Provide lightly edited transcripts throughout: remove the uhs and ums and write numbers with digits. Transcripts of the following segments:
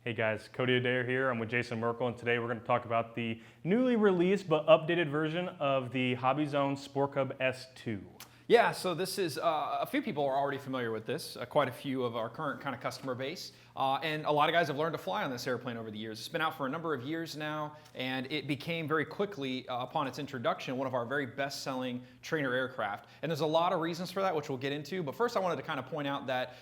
Hey guys, Cody Adair here. I'm with Jason Merkel, and today we're going to talk about the newly released but updated version of the HobbyZone Sport Cub S2. Yeah, so this is, a few people are already familiar with this, quite a few of our current kind of customer base, and a lot of guys have learned to fly on this airplane over the years. It's been out for a number of years now, and it became very quickly, upon its introduction, one of our very best-selling trainer aircraft. And there's a lot of reasons for that, which we'll get into, but first I wanted to kind of point out that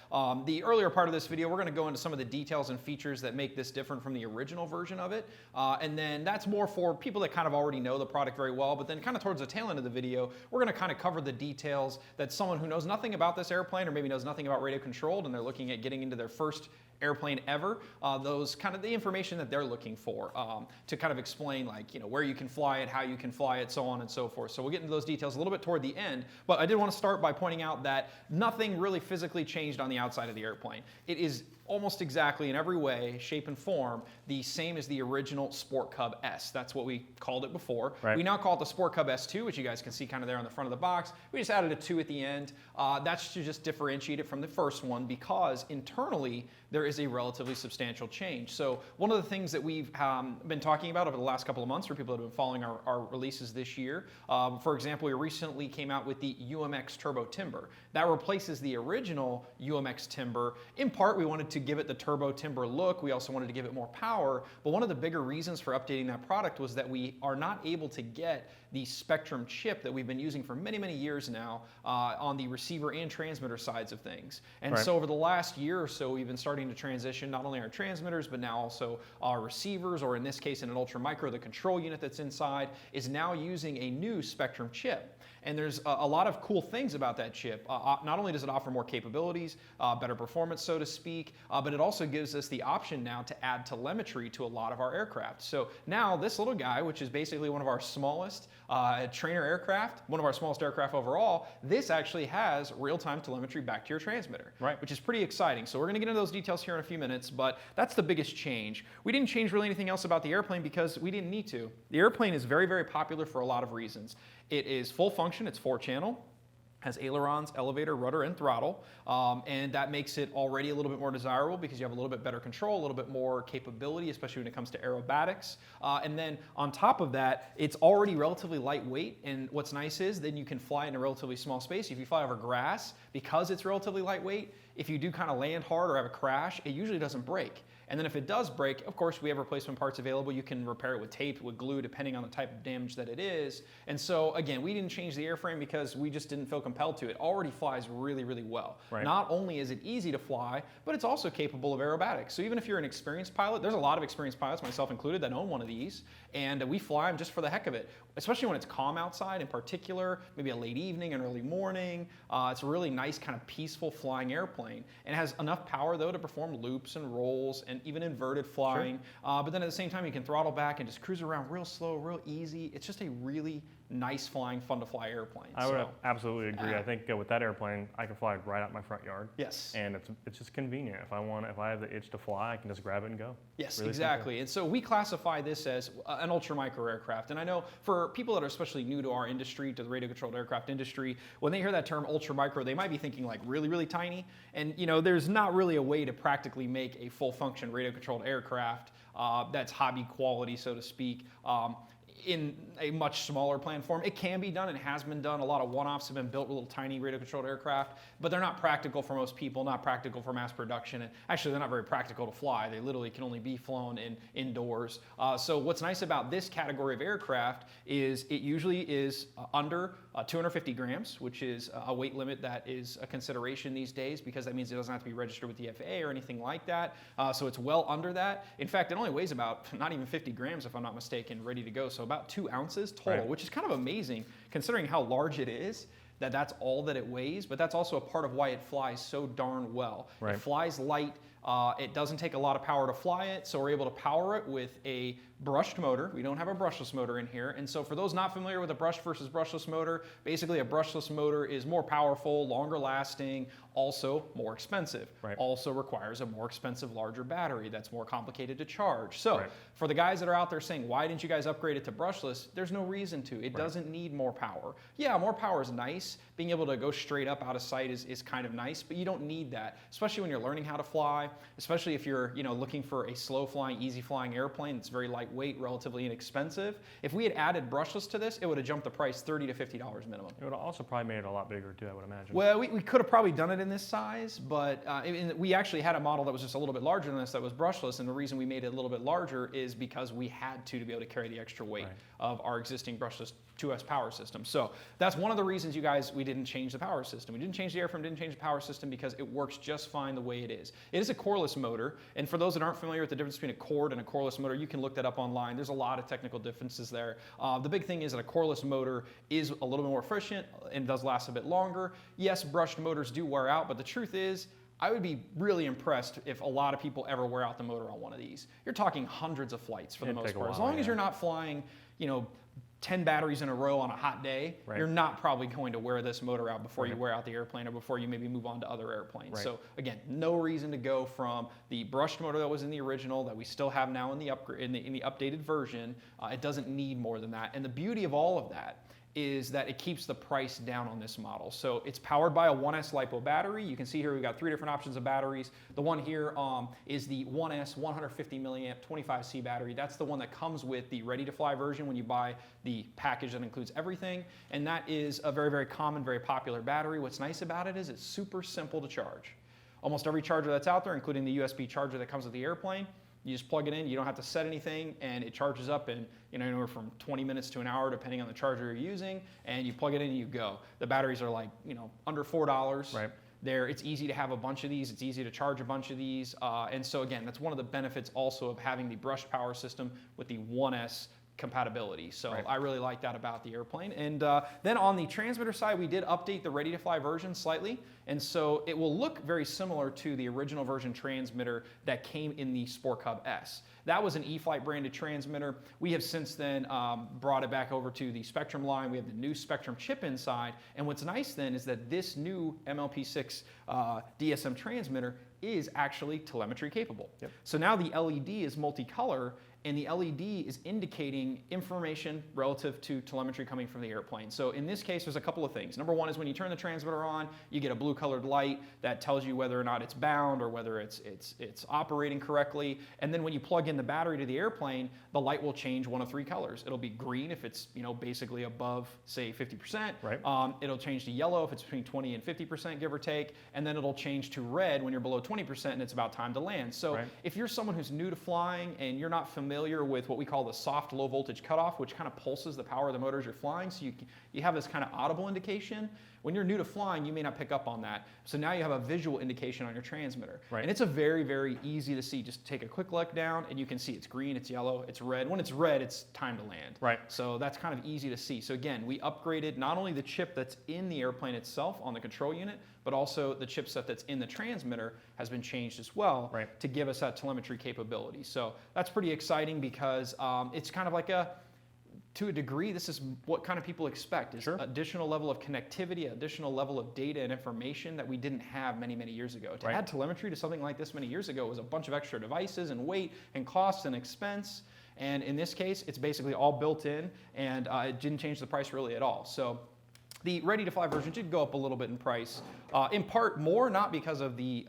the earlier part of this video, we're going to go into some of the details and features that make this different from the original version of it, and then that's more for people that kind of already know the product very well, but then kind of towards the tail end of the video, we're going to kind of cover the details that someone who knows nothing about this airplane or maybe knows nothing about radio controlled and they're looking at getting into their first airplane ever, those kind of the information that they're looking for to kind of explain, like, you know, where you can fly it, how you can fly it, so on and so forth. So we'll get into those details a little bit toward the end, but I did want to start by pointing out that nothing really physically changed on the outside of the airplane. It is almost exactly in every way, shape, and form the same as the original Sport Cub S. That's what we called it before. Right. We now call it the Sport Cub S2, which you guys can see kind of there on the front of the box. We just added a 2 at the end. That's to just differentiate it from the first one, because internally there is a relatively substantial change. So one of the things that we've been talking about over the last couple of months for people that have been following our releases this year, for example, we recently came out with the UMX Turbo Timber. That replaces the original UMX Timber. In part, we wanted to give it the Turbo Timber look. We also wanted to give it more power, but one of the bigger reasons for updating that product was that we are not able to get the Spectrum chip that we've been using for many, many years now on the receiver and transmitter sides of things. And right. so over the last year or so, we've been starting to transition not only our transmitters, but now also our receivers, or in this case in an Ultra Micro, the control unit that's inside is now using a new Spectrum chip. And there's a lot of cool things about that chip. Not only does it offer more capabilities, better performance, so to speak, but it also gives us the option now to add telemetry to a lot of our aircraft. So now this little guy, which is basically one of our smallest trainer aircraft, one of our smallest aircraft overall, this actually has real-time telemetry back to your transmitter, right, which is pretty exciting. So we're going to get into those details here in a few minutes, but that's the biggest change. We didn't change really anything else about the airplane because we didn't need to. The airplane is very, very popular for a lot of reasons. It is full function, it's 4-channel, has ailerons, elevator, rudder, and throttle, and that makes it already a little bit more desirable because you have a little bit better control, a little bit more capability, especially when it comes to aerobatics. And then on top of that, it's already relatively lightweight, and what's nice is then you can fly in a relatively small space. If you fly over grass, because it's relatively lightweight, if you do kind of land hard or have a crash, it usually doesn't break. And then if it does break, of course, we have replacement parts available. You can repair it with tape, with glue, depending on the type of damage that it is. And so, again, we didn't change the airframe because we just didn't feel compelled to. It already flies really, really well. Right. Not only is it easy to fly, but it's also capable of aerobatics. So even if you're an experienced pilot, there's a lot of experienced pilots, myself included, that own one of these, and we fly them just for the heck of it, especially when it's calm outside in particular, maybe a late evening, an early morning. It's a really nice kind of peaceful flying airplane. And it has enough power, though, to perform loops and rolls and even inverted flying. Sure. But then at the same time, you can throttle back and just cruise around real slow, real easy. It's just a really nice flying, fun to fly airplane. I would absolutely agree. I think with that airplane, I can fly right out my front yard. Yes. And it's just convenient. If I have the itch to fly, I can just grab it and go. Yes, really exactly. simple. And so we classify this as an ultra micro aircraft. And I know for people that are especially new to our industry, to the radio controlled aircraft industry, when they hear that term ultra micro, they might be thinking like really, really tiny. And you know, there's not really a way to practically make a full function radio controlled aircraft that's hobby quality, so to speak, in a much smaller platform. It can be done and has been done. A lot of one-offs have been built with little tiny radio-controlled aircraft, but they're not practical for most people, not practical for mass production, and actually they're not very practical to fly. They literally can only be flown indoors. So what's nice about this category of aircraft is it usually is under 250 grams, which is a weight limit that is a consideration these days because that means it doesn't have to be registered with the FAA or anything like that. So it's well under that. In fact, it only weighs about not even 50 grams, if I'm not mistaken, ready to go. So about 2 ounces total, right, which is kind of amazing considering how large it is, that's all that it weighs, but that's also a part of why it flies so darn well. Right. It flies light. It doesn't take a lot of power to fly it, so we're able to power it with a brushed motor. We don't have a brushless motor in here. And so for those not familiar with a brushed versus brushless motor, basically a brushless motor is more powerful, longer lasting, also more expensive, Right. also requires a more expensive, larger battery that's more complicated to charge. So Right. for the guys that are out there saying, why didn't you guys upgrade it to brushless? There's no reason to. It doesn't need more power. Yeah, more power is nice. Being able to go straight up out of sight is kind of nice, but you don't need that, especially when you're learning how to fly, especially if you're looking for a slow flying, easy flying airplane that's very lightweight, relatively inexpensive. If we had added brushless to this, it would have jumped the price $30 to $50 minimum. It would also probably made it a lot bigger too, I would imagine. Well, we could have probably done it in this size, but we actually had a model that was just a little bit larger than this that was brushless, and the reason we made it a little bit larger is because we had to be able to carry the extra weight of our existing brushless 2S power system. So that's one of the reasons, you guys, we didn't change the power system. We didn't change the airframe, didn't change the power system, because it works just fine the way it is. It is a coreless motor, and for those that aren't familiar with the difference between a cord and a coreless motor, you can look that up online. There's a lot of technical differences there. The big thing is that a coreless motor is a little bit more efficient and does last a bit longer. Yes, brushed motors do wear out, but the truth is, I would be really impressed if a lot of people ever wear out the motor on one of these. You're talking hundreds of flights for the most part. As long as you're not flying, 10 batteries in a row on a hot day, you're not probably going to wear this motor out before you wear out the airplane or before you maybe move on to other airplanes. So again, no reason to go from the brushed motor that was in the original that we still have now in the updated version. It doesn't need more than that. And the beauty of all of that is that it keeps the price down on this model. So it's powered by a 1S LiPo battery. You can see here we've got 3 different options of batteries. The one here is the 1S 150 milliamp 25C battery. That's the one that comes with the ready to fly version when you buy the package that includes everything. And that is a very, very common, very popular battery. What's nice about it is it's super simple to charge. Almost every charger that's out there, including the USB charger that comes with the airplane, you just plug it in, you don't have to set anything, and it charges up in anywhere from 20 minutes to an hour, depending on the charger you're using, and you plug it in and you go. The batteries are like, under $4. Right. It's easy to have a bunch of these, it's easy to charge a bunch of these, and so again, that's one of the benefits also of having the brushed power system with the 1S compatibility. So I really like that about the airplane. And then on the transmitter side, we did update the ready to fly version slightly. And so it will look very similar to the original version transmitter that came in the Sport Cub S. That was an E-Flight branded transmitter. We have since then brought it back over to the Spectrum line. We have the new Spectrum chip inside. And what's nice then is that this new MLP6 DSM transmitter is actually telemetry capable. So now the LED is multicolor, and the LED is indicating information relative to telemetry coming from the airplane. So in this case, there's a couple of things. Number one is when you turn the transmitter on, you get a blue colored light that tells you whether or not it's bound or whether it's operating correctly. And then when you plug in the battery to the airplane, the light will change one of 3 colors. It'll be green if it's basically above, say, 50%. It'll change to yellow if it's between 20 and 50%, give or take. And then it'll change to red when you're below 20% and it's about time to land. So if you're someone who's new to flying and you're not familiar with what we call the soft low voltage cutoff, which kind of pulses the power of the motors you're flying, so you have this kind of audible indication. When you're new to flying, you may not pick up on that. So now you have a visual indication on your transmitter. And it's a very, very easy to see. Just take a quick look down and you can see it's green, it's yellow, it's red. When it's red, it's time to land. So that's kind of easy to see. So again, we upgraded not only the chip that's in the airplane itself on the control unit, but also the chipset that's in the transmitter has been changed as well to give us that telemetry capability. So that's pretty exciting because it's kind of like to a degree, this is what kind of people expect, is additional level of connectivity, additional level of data and information that we didn't have many, many years ago. To add telemetry to something like this many years ago was a bunch of extra devices and weight and costs and expense. And in this case, it's basically all built in, and it didn't change the price really at all. So the ready-to-fly version did go up a little bit in price, in part more not because of the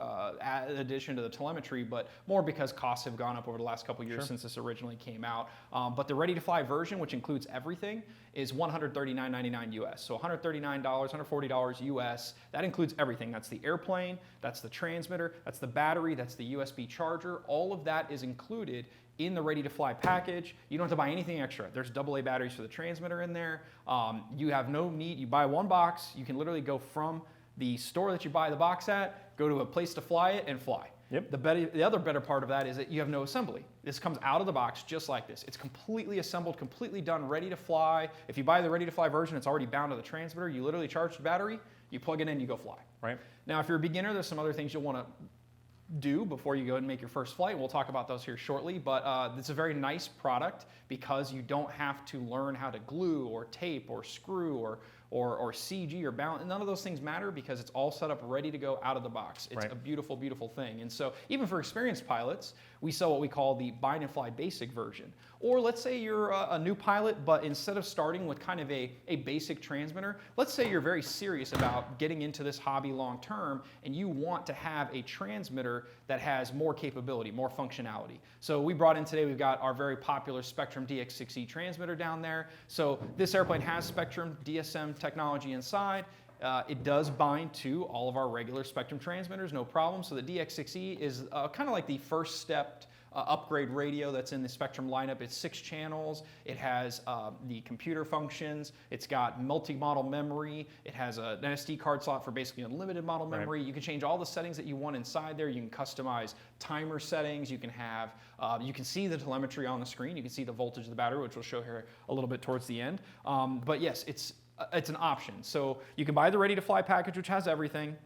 addition to the telemetry, but more because costs have gone up over the last couple of years since this originally came out. But the ready-to-fly version, which includes everything, is $139.99 US. So $139, $140 US. That includes everything. That's the airplane, that's the transmitter, that's the battery, that's the USB charger. All of that is included in the ready-to-fly package. You don't have to buy anything extra. There's AA batteries for the transmitter in there. You have no need, you buy one box, you can literally go from the store that you buy the box at, go to a place to fly it and fly. The other better part of that is that you have no assembly. This comes out of the box just like this. It's completely assembled, completely done, ready to fly. If you buy the ready-to-fly version, it's already bound to the transmitter. You literally charge the battery, you plug it in, you go fly. Now, if you're a beginner, there's some other things you'll want to do before you go and make your first flight. We'll talk about those here shortly, but it's a very nice product because you don't have to learn how to glue or tape or screw or CG or balance. None of those things matter because it's all set up ready to go out of the box. It's a beautiful, beautiful thing. And so even for experienced pilots, we sell what we call the bind and fly basic version. Or let's say you're a new pilot, but instead of starting with kind of a basic transmitter, let's say you're very serious about getting into this hobby long term and you want to have a transmitter that has more capability, more functionality. So we brought in today, we've got our very popular Spectrum DX6E transmitter down there. So this airplane has Spectrum DSM technology inside. It does bind to all of our regular Spectrum transmitters, no problem. So the DX6E is kind of like the first step upgrade radio that's in the Spectrum lineup. It's 6 channels. It has the computer functions. It's got multi-model memory. It has an SD card slot for basically unlimited model memory. You can change all the settings that you want inside there. You can customize timer settings. You can have, you can see the telemetry on the screen. You can see the voltage of the battery, which we'll show here a little bit towards the end. But yes, it's an option. So you can buy the Ready to Fly package, which has everything,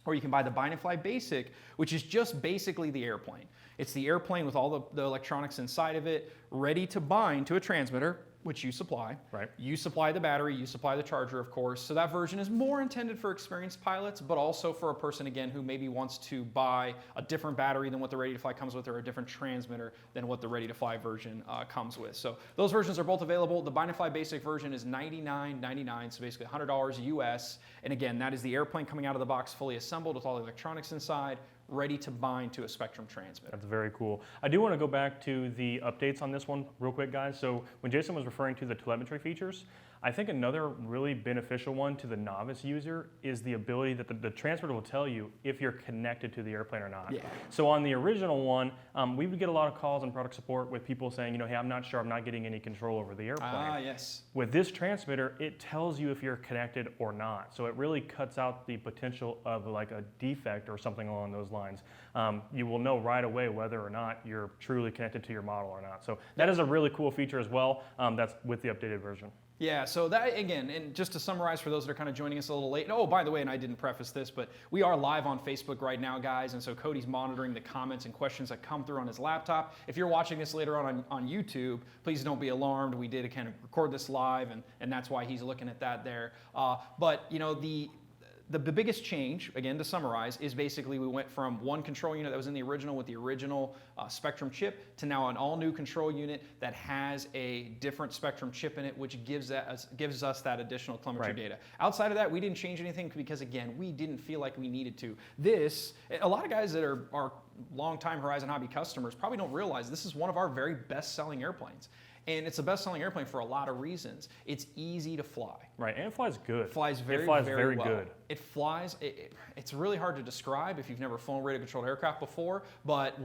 or you can buy the Bind and Fly Basic, which is just basically the airplane. It's the airplane with all the electronics inside of it, ready to bind to a transmitter, which you supply. You supply the battery, you supply the charger, of course. So that version is more intended for experienced pilots, but also for a person, again, who maybe wants to buy a different battery than what the Ready to Fly comes with, or a different transmitter than what the Ready to Fly version comes with. So those versions are both available. The Bind and Fly Basic version is $99.99, so basically $100 US. And again, that is the airplane coming out of the box fully assembled with all the electronics inside, ready to bind to a Spectrum transmitter. That's very cool. I do want to go back to the updates on this one real quick, guys. So when Jason was referring to the telemetry features, I think another really beneficial one to the novice user is the ability that the transmitter will tell you if you're connected to the airplane or not. So on the original one, we would get a lot of calls on product support with people saying, hey, I'm not sure, I'm not getting any control over the airplane. With this transmitter, it tells you if you're connected or not. So it really cuts out the potential of like a defect or something along those lines. You will know right away whether or not you're truly connected to your model or not. So that is a really cool feature as well. That's with the updated version. Yeah, so that, again, and just to summarize for those that are kind of joining us a little late, oh, by the way, and I didn't preface this, but we are live on Facebook right now, guys, and so Cody's monitoring the comments and questions that come through on his laptop. If you're watching this later on YouTube, please don't be alarmed. We did kind of record this live, and that's why he's looking at that there. But, you know, the biggest change, again, to summarize, is basically we went from one control unit that was in the original with the original Spectrum chip to now an all-new control unit that has a different Spectrum chip in it, which gives us that additional telemetry data. Outside of that, we didn't change anything because, again, we didn't feel like we needed to. A lot of guys that are long-time Horizon Hobby customers probably don't realize this is one of our very best-selling airplanes. And it's the best-selling airplane for a lot of reasons. It's easy to fly. And it flies good. It flies very, very well. Good. It flies, it's really hard to describe if you've never flown radio-controlled aircraft before, but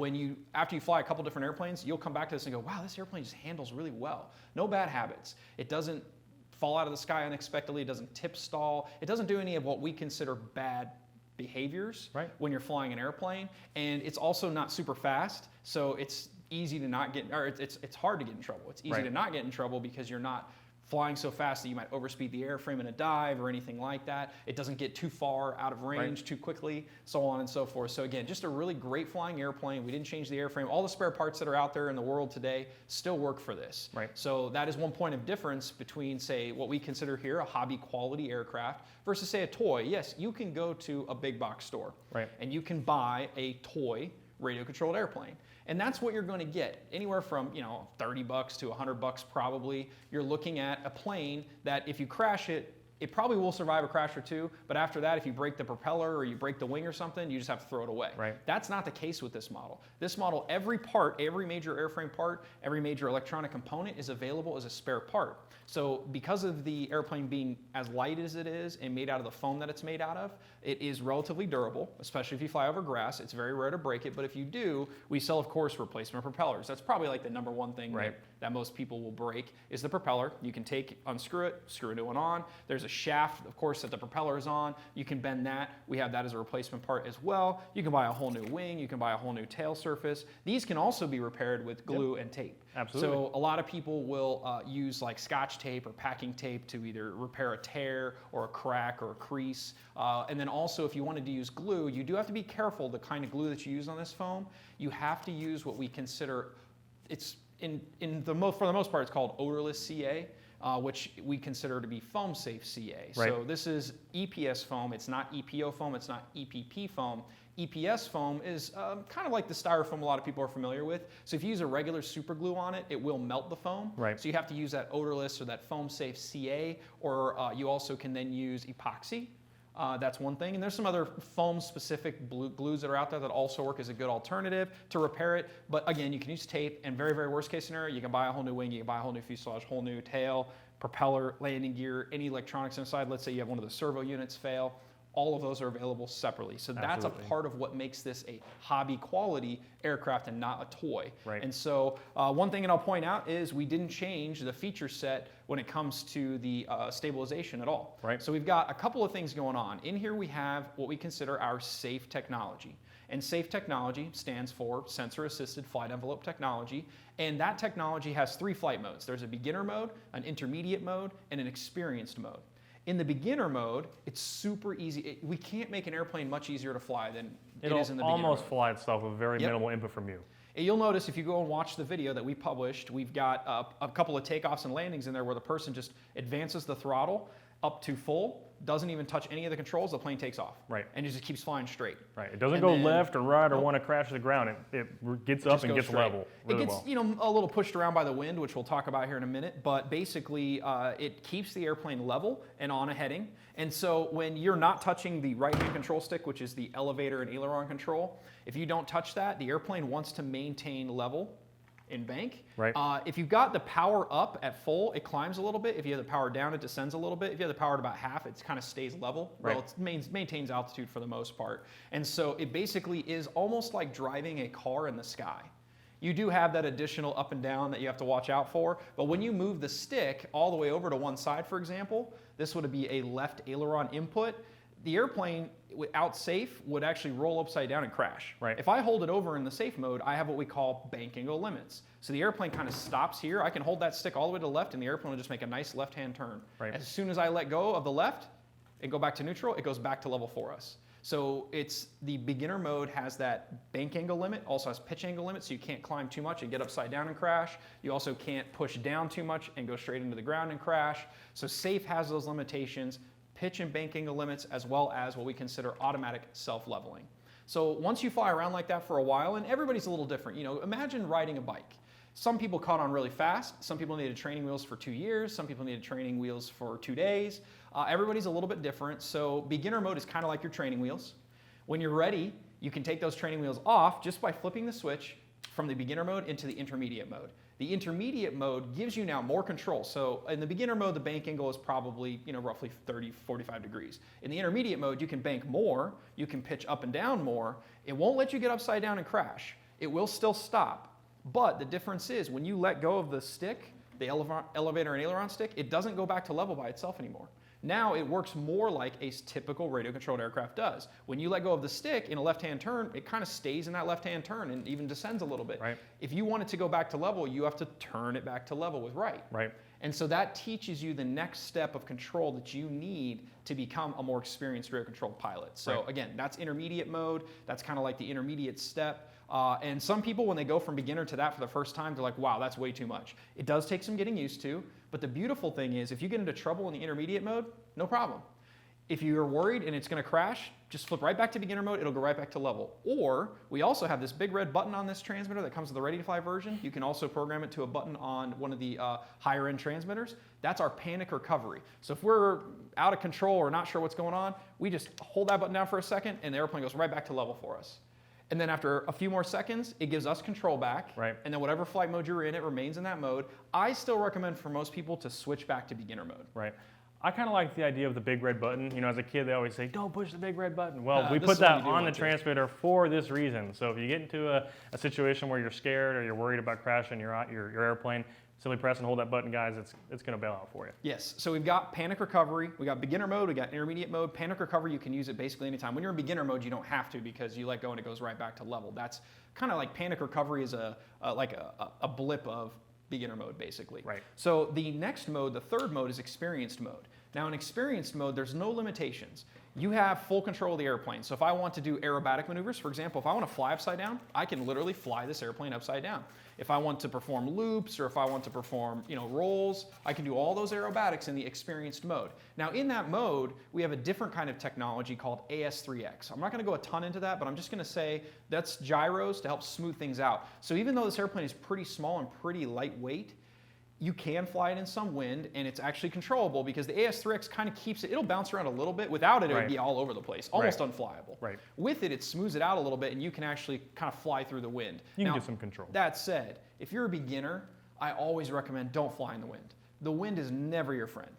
after you fly a couple different airplanes, you'll come back to this and go, wow, this airplane just handles really well. No bad habits. It doesn't fall out of the sky unexpectedly. It doesn't tip stall. It doesn't do any of what we consider bad behaviors when you're flying an airplane. And it's also not super fast, so it's easy to not get, or it's hard to get in trouble. It's easy to not get in trouble because you're not flying so fast that you might overspeed the airframe in a dive or anything like that. It doesn't get too far out of range too quickly, so on and so forth. So again, just a really great flying airplane. We didn't change the airframe. All the spare parts that are out there in the world today still work for this. So that is one point of difference between, say, what we consider here a hobby quality aircraft versus, say, a toy. Yes, you can go to a big box store and you can buy a toy radio-controlled airplane. And that's what you're going to get, anywhere from, you know, $30 to $100 probably. You're looking at a plane that if you crash it, it probably will survive a crash or two, but after that, if you break the propeller or you break the wing or something, you just have to throw it away. That's not the case with this model. This model, every part, every major airframe part, every major electronic component is available as a spare part. So because of the airplane being as light as it is and made out of the foam that it's made out of, it is relatively durable, especially if you fly over grass. It's very rare to break it, but if you do, we sell, of course, replacement propellers. That's probably like the number one thing that most people will break is the propeller. You can unscrew it, screw a new one on. There's a shaft, of course, that the propeller is on. You can bend that. We have that as a replacement part as well. You can buy a whole new wing. You can buy a whole new tail surface. These can also be repaired with glue and tape. Absolutely. So a lot of people will use like Scotch tape or packing tape to either repair a tear or a crack or a crease. And then also, if you wanted to use glue, you do have to be careful the kind of glue that you use on this foam. You have to use what we consider, for the most part, it's called odorless CA. which we consider to be foam safe CA. Right. So this is EPS foam. It's not EPO foam. It's not EPP foam. EPS foam is kind of like the styrofoam a lot of people are familiar with. So if you use a regular super glue on it, it will melt the foam. Right. So you have to use that odorless or that foam safe CA, or you also can then use epoxy. That's one thing. And there's some other foam specific glues that are out there that also work as a good alternative to repair it. But again, you can use tape, and very, very worst case scenario, you can buy a whole new wing, you can buy a whole new fuselage, whole new tail, propeller, landing gear, any electronics inside. Let's say you have one of the servo units fail. All of those are available separately. So that's Absolutely. a part of what makes this a hobby quality aircraft and not a toy. Right. And so one thing that I'll point out is we didn't change the feature set when it comes to the stabilization at all. Right. So we've got a couple of things going on. In here we have what we consider our safe technology. And safe technology stands for sensor assisted flight envelope technology. And that technology has 3 flight modes. There's a beginner mode, an intermediate mode, and an experienced mode. In the beginner mode, it's super easy. We can't make an airplane much easier to fly than it is in the beginner almost mode. fly itself with very minimal input from you. And you'll notice if you go and watch the video that we published, we've got a couple of takeoffs and landings in there where the person just advances the throttle up to full, doesn't even touch any of the controls, the plane takes off. Right. And it just keeps flying straight. Right. It doesn't And go then- left or right or want to crash to the ground. It gets up just and goes gets straight. level really it gets, well. a little pushed around by the wind, which we'll talk about here in a minute, but basically it keeps the airplane level and on a heading. And so when you're not touching the right-hand control stick, which is the elevator and aileron control, if you don't touch that, the airplane wants to maintain level in bank. Right. If you've got the power up at full, it climbs a little bit. If you have the power down, it descends a little bit. If you have the power at about half, it kind of stays level. Right. Well, it maintains altitude for the most part. And so it basically is almost like driving a car in the sky. You do have that additional up and down that you have to watch out for, but when you move the stick all the way over to one side, for example, this would be a left aileron input. The airplane without safe would actually roll upside down and crash. Right. If I hold it over in the safe mode, I have what we call bank angle limits. So the airplane kind of stops here. I can hold that stick all the way to the left and the airplane will just make a nice left-hand turn. Right. As soon as I let go of the left and go back to neutral, it goes back to level for us. So it's the beginner mode has that bank angle limit, also has pitch angle limit, so you can't climb too much and get upside down and crash. You also can't push down too much and go straight into the ground and crash. So safe has those limitations, pitch and bank angle limits, as well as what we consider automatic self-leveling. So once you fly around like that for a while, and everybody's a little different, imagine riding a bike. Some people caught on really fast. Some people needed training wheels for 2 years. Some people needed training wheels for 2 days. Everybody's a little bit different. So beginner mode is kind of like your training wheels. When you're ready, you can take those training wheels off just by flipping the switch from the beginner mode into the intermediate mode. The intermediate mode gives you now more control. So in the beginner mode, the bank angle is probably roughly 30, 45 degrees. In the intermediate mode, you can bank more, you can pitch up and down more. It won't let you get upside down and crash. It will still stop. But the difference is when you let go of the stick, the elevator and aileron stick, it doesn't go back to level by itself anymore. Now it works more like a typical radio-controlled aircraft does. When you let go of the stick in a left-hand turn, it kind of stays in that left-hand turn and even descends a little bit. Right. If you want it to go back to level, you have to turn it back to level with right. Right. And so that teaches you the next step of control that you need to become a more experienced radio-controlled pilot. So Right. again, that's intermediate mode. That's kind of like the intermediate step. And some people, when they go from beginner to that for the first time, they're like, wow, that's way too much. It does take some getting used to, but the beautiful thing is if you get into trouble in the intermediate mode, no problem. If you're worried and it's going to crash, just flip right back to beginner mode. It'll go right back to level. Or we also have this big red button on this transmitter that comes with the Ready to Fly version. You can also program it to a button on one of the higher end transmitters. That's our panic recovery. So if we're out of control or not sure what's going on, we just hold that button down for a second and the airplane goes right back to level for us. And then after a few more seconds, it gives us control back. Right. And then whatever flight mode you're in, it remains in that mode. I still recommend for most people to switch back to beginner mode. Right. I kind of like the idea of the big red button. As a kid, they always say, don't push the big red button. Well, we this put is what that you do on the want to. transmitter for this reason. So if you get into a situation where you're scared or you're worried about crashing your airplane, simply press and hold that button, guys. It's going to bail out for you. Yes, so we've got panic recovery, we got beginner mode, we got intermediate mode. Panic recovery, you can use it basically anytime. When you're in beginner mode, you don't have to because you let go and it goes right back to level. That's kind of like panic recovery is like a blip of beginner mode, basically. Right. So the next mode, the third mode, is experienced mode. Now in experienced mode, there's no limitations. you have full control of the airplane. So if I want to do aerobatic maneuvers, for example, if I want to fly upside down, I can literally fly this airplane upside down. If I want to perform loops or if I want to perform, rolls, I can do all those aerobatics in the experienced mode. Now in that mode, we have a different kind of technology called AS3X. I'm not going to go a ton into that, but I'm just going to say that's gyros to help smooth things out. So even though this airplane is pretty small and pretty lightweight, you can fly it in some wind, and it's actually controllable because the AS3X kind of keeps it, it'll bounce around a little bit. Without it, it would be all over the place, almost unflyable. Right. With it, it smooths it out a little bit, and you can actually kind of fly through the wind. You can get some control. That said, if you're a beginner, I always recommend don't fly in the wind. The wind is never your friend.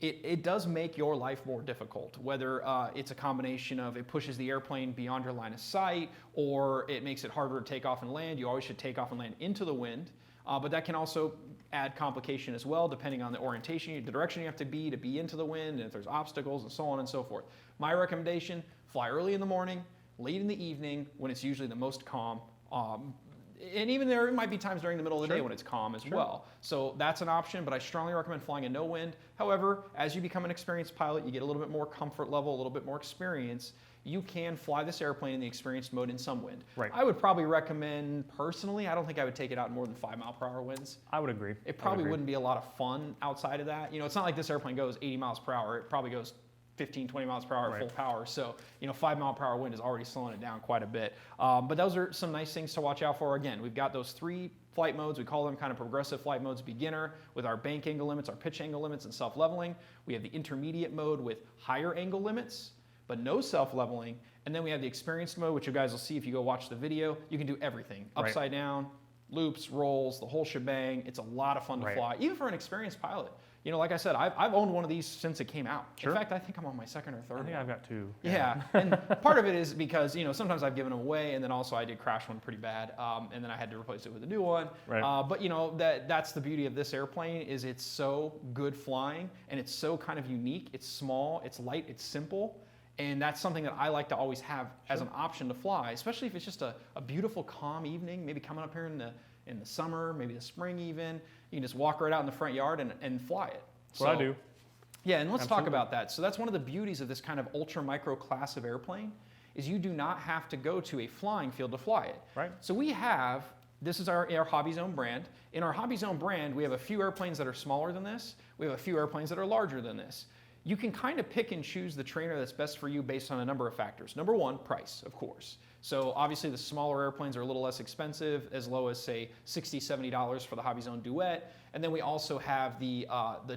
It does make your life more difficult, whether it's a combination of it pushes the airplane beyond your line of sight, or it makes it harder to take off and land. You always should take off and land into the wind. But that can also add complication as well, depending on the orientation, the direction you have to be into the wind, and if there's obstacles and so on and so forth. My recommendation, fly early in the morning, late in the evening, when it's usually the most calm. And even there might be times during the middle of the day when it's calm as well. So that's an option, but I strongly recommend flying in no wind. However, as you become an experienced pilot, you get a little bit more comfort level, a little bit more experience. You can fly this airplane in the experienced mode in some wind. Right. I would probably recommend, personally, I don't think I would take it out in more than 5-mile-per-hour winds. I would agree. It probably wouldn't be a lot of fun outside of that. It's not like this airplane goes 80 miles per hour. It probably goes 15, 20 miles per hour at full power. So, 5-mile-per-hour wind is already slowing it down quite a bit. But those are some nice things to watch out for. Again, we've got those 3 flight modes. We call them kind of progressive flight modes: beginner with our bank angle limits, our pitch angle limits, and self-leveling. We have the intermediate mode with higher angle limits, but no self-leveling. And then we have the experienced mode, which you guys will see if you go watch the video. You can do everything. Upside down, loops, rolls, the whole shebang. It's a lot of fun to fly, even for an experienced pilot. Like I said, I've owned one of these since it came out. In fact, I think I'm on my second or third. I think I've got 2. Yeah, and part of it is because, sometimes I've given them away, and then also I did crash one pretty bad, and then I had to replace it with a new one. Right. But, that's the beauty of this airplane, is it's so good flying, and it's so kind of unique. It's small, it's light, it's simple. And that's something that I like to always have as an option to fly, especially if it's just a beautiful, calm evening, maybe coming up here in the summer, maybe the spring even. You can just walk right out in the front yard and fly it. That's what I do. Yeah, and let's talk about that. So that's one of the beauties of this kind of ultra micro class of airplane, is you do not have to go to a flying field to fly it. Right. So this is our HobbyZone brand. In our HobbyZone brand, we have a few airplanes that are smaller than this. We have a few airplanes that are larger than this. You can kind of pick and choose the trainer that's best for you based on a number of factors. Number one, price, of course. So obviously the smaller airplanes are a little less expensive, as low as say $60, $70 for the HobbyZone Duet. And then we also have the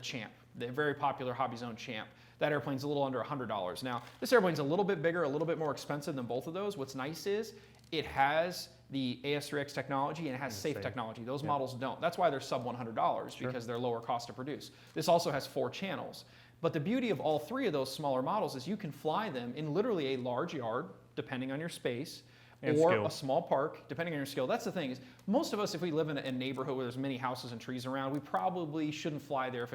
Champ, the very popular HobbyZone Champ. That airplane's a little under $100. Now, this airplane's a little bit bigger, a little bit more expensive than both of those. What's nice is it has the AS3X technology and it has safe technology. Those models don't. That's why they're sub $100, because they're lower cost to produce. This also has 4 channels. But the beauty of all 3 of those smaller models is you can fly them in literally a large yard, depending on your space, or a small park, depending on your skill. That's the thing, is most of us, if we live in a neighborhood where there's many houses and trees around, we probably shouldn't fly there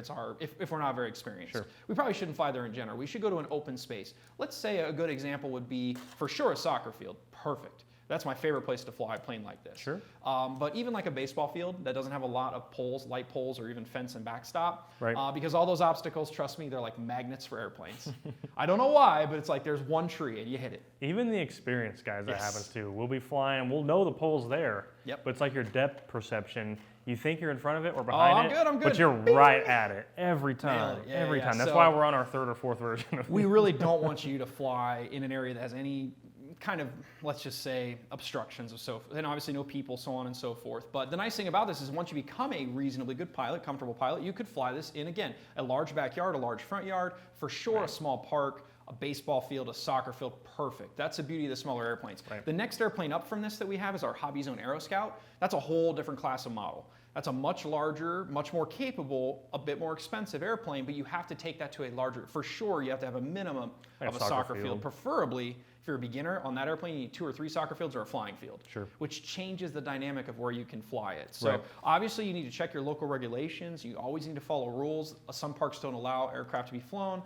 if we're not very experienced. We probably shouldn't fly there in general. We should go to an open space. Let's say a good example would be, for sure, a soccer field. Perfect. That's my favorite place to fly a plane like this. But even like a baseball field that doesn't have a lot of poles, light poles, or even fence and backstop, because all those obstacles, trust me, they're like magnets for airplanes. I don't know why, but it's like there's one tree and you hit it. Even the experienced guys that happens to, we'll be flying, we'll know the pole's there, but it's like your depth perception. You think you're in front of it or behind it, I'm good. But you're right at it every time. Every time. That's why we're on our 3rd or 4th version of We really don't want you to fly in an area that has any kind of, let's just say, obstructions of so forth. And obviously no people, so on and so forth. But the nice thing about this is once you become a reasonably good pilot, comfortable pilot, you could fly this in, again, a large backyard, a large front yard, for sure a small park, a baseball field, a soccer field, perfect. That's the beauty of the smaller airplanes. The next airplane up from this that we have is our HobbyZone Aero Scout. That's a whole different class of model. That's a much larger, much more capable, a bit more expensive airplane, but you have to take that to a larger, for sure you have to have a minimum of a soccer field. Preferably, if you're a beginner on that airplane, you need 2 or 3 soccer fields or a flying field, which changes the dynamic of where you can fly it. So obviously you need to check your local regulations. You always need to follow rules. Some parks don't allow aircraft to be flown.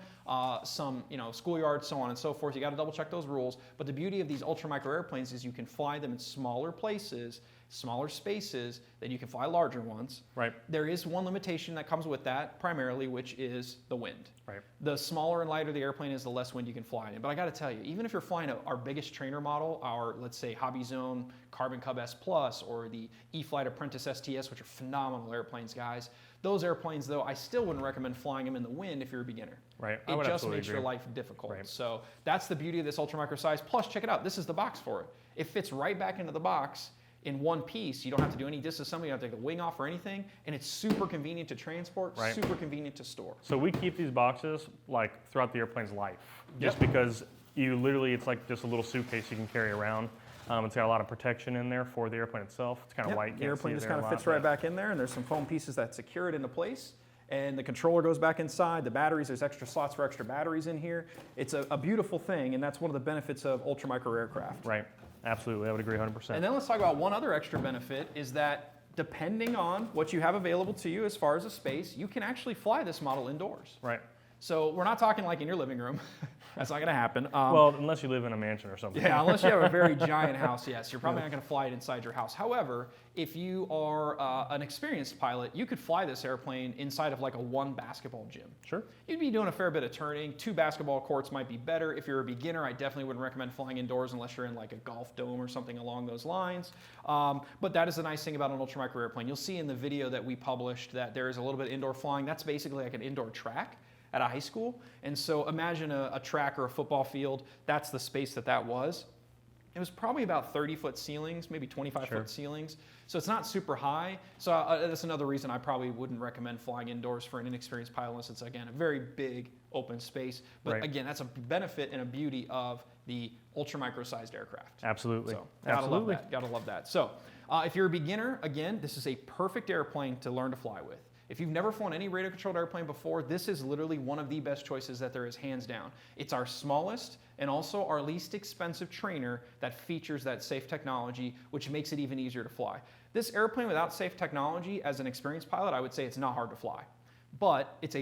Some, schoolyards, so on and so forth. You got to double check those rules. But the beauty of these ultra micro airplanes is you can fly them in smaller places smaller spaces, then you can fly larger ones. Right. There is one limitation that comes with that, primarily, which is the wind. Right. The smaller and lighter the airplane is, the less wind you can fly in. But I got to tell you, even if you're flying our biggest trainer model, our, let's say, HobbyZone Carbon Cub S Plus, or the E-Flight Apprentice STS, which are phenomenal airplanes, guys. Those airplanes, though, I still wouldn't recommend flying them in the wind if you're a beginner. Right. It just makes your life difficult. Right. So that's the beauty of this ultra micro size. Plus, check it out. This is the box for it. It fits right back into the box in one piece. You don't have to do any disassembly. You don't have to take the wing off or anything. And it's super convenient to transport, right. super convenient to store. So we keep these boxes like throughout the airplane's life, just because you literally, it's like just a little suitcase you can carry around. It's got a lot of protection in there for the airplane itself. It's kind of light. The airplane just kind of fits right back in there, and there's some foam pieces that secure it into place. And the controller goes back inside. The batteries, there's extra slots for extra batteries in here. It's a beautiful thing, and that's one of the benefits of ultra micro aircraft. Right. Absolutely. I would agree 100%. And then let's talk about one other extra benefit is that depending on what you have available to you as far as a space, you can actually fly this model indoors. Right. So we're not talking like in your living room. That's not going to happen. Well, unless you live in a mansion or something. Yeah, unless you have a very giant house, yes. You're probably not going to fly it inside your house. However, if you are an experienced pilot, you could fly this airplane inside of like a 1 basketball gym. Sure. You'd be doing a fair bit of turning. 2 basketball courts might be better. If you're a beginner, I definitely wouldn't recommend flying indoors unless you're in like a golf dome or something along those lines. But that is the nice thing about an ultra micro airplane. You'll see in the video that we published that there is a little bit of indoor flying. That's basically like an indoor track at a high school. And so imagine a track or a football field. That's the space that was. It was probably about 30-foot ceilings, maybe 25-foot ceilings. So it's not super high. So that's another reason I probably wouldn't recommend flying indoors for an inexperienced pilot unless it's, again, a very big open space. But again, that's a benefit and a beauty of the ultra micro-sized aircraft. Absolutely. So gotta love that. Gotta love that. So if you're a beginner, again, this is a perfect airplane to learn to fly with. If you've never flown any radio-controlled airplane before, this is literally one of the best choices that there is, hands down. It's our smallest and also our least expensive trainer that features that safe technology, which makes it even easier to fly. This airplane without safe technology, as an experienced pilot, I would say it's not hard to fly. But it's